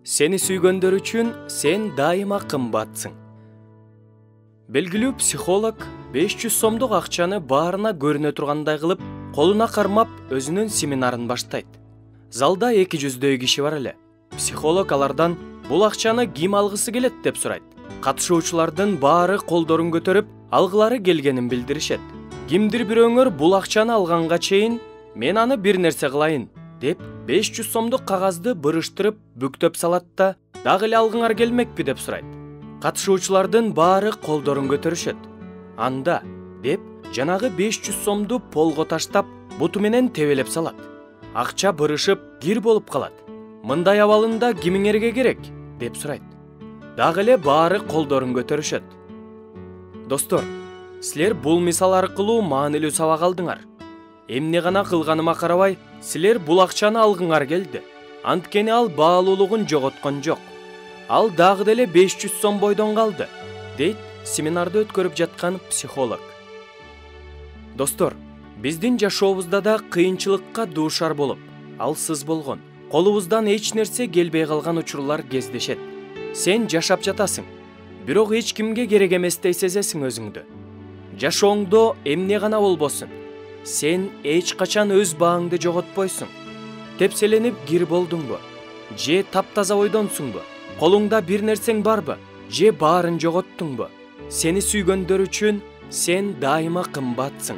Seni сүйгөндөр үчүн сен дайыма кымбатсың. Белгилүү психолог 500 сомдук акчаны баарына көрүнө тургандай кылып, колуна кармап өзүнүн семинарын баштайт. Залда 200дөй киши бар эле. Психолог алардан бул акчаны ким алгысы келет деп сурайт. Катышуучулардын баары колдорун көтөрүп, алгылары келгенин билдиришет. Кимдир бирөөңөр бул акчаны алганга чейин мен аны бир нерсе кылайын деп 500 сомдук кагазды бырыштырып бүктөп салат да, дагы эле алгыңар келмекпи деп сурайт. Катышуучулардын баары колдорун көтөрүшөт. Анда деп жанагы 500 сомду полго таштап, буту менен тебелеп салат. Акча бырышып, кир болуп калат. Мындай абалында кимиңерге керек деп сурайт. Дагы эле баары колдорун көтөрүшөт. Достор, силер бул мисал аркылуу маанилүү сабак алдыңар. Эмне гана кылганыма карабай, силер бул акчаны алгыңар келди. Анткени ал баалуулугун жоготкон жок. Ал дагы деле 500 сом бойдон калды, дейт семинарды өткөрүп жаткан психолог. Достор, биздин жашообузда да кыйынчылыкка дуушар болуп, алсыз болгон, колубуздан эч нерсе келбей калган учурлар кездешет. Сен жашап жатасың, бирок эч кимге керек эместей сезесиң өзүңдү. Жашооңдо эмне гана болбосун, сен эч качан өз бааңды жоготпойсуң. Тепселенип кир болдуңбу? Же таптаза ойдонсуңбу? Колуңда бир нерсең барбы? Же баарын жоготтуңбу? Сени сүйгөндөр үчүн сен дайыма кымбатсың.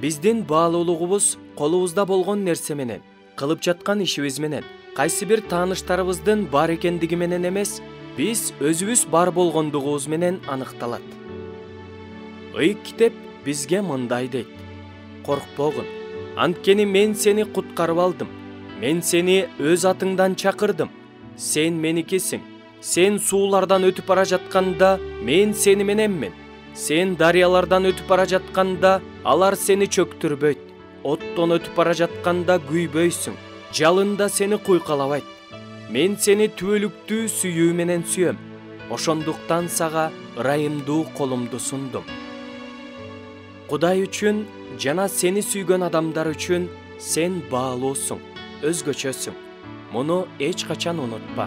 Биздин баалуулугубуз колубузда болгон нерсе менен, кылып жаткан ишибиз менен, кайсы бир тааныштарыбыздын бар экендиги менен эмес, биз өзүбүз бар болгондугубуз менен аныкталат. Ыйык китеп бизге мындай дейт: коркпогун, анткени мен сени куткарып алдым. Мен сени өз атыңдан чакырдым. Сен меникисиң. Сен суулардан өтүп бара жатканда мен сени мененмин. Сен дарыялардан өтүп бара жатканда алар сени чөктүрбөйт. Оттон өтүп бара жатканда күйбөйсүң. Жалында сени куйкалабайт. Мен сени түбөлүктүү сүйүү менен сүйөм. Ошондуктан сага ырайымдуу колумду сундум. Кудай үчүн жана сени сүйгөн адамдар үчүн сен баалуусуң, өзгөчөсүң. Муну эч качан унутпа.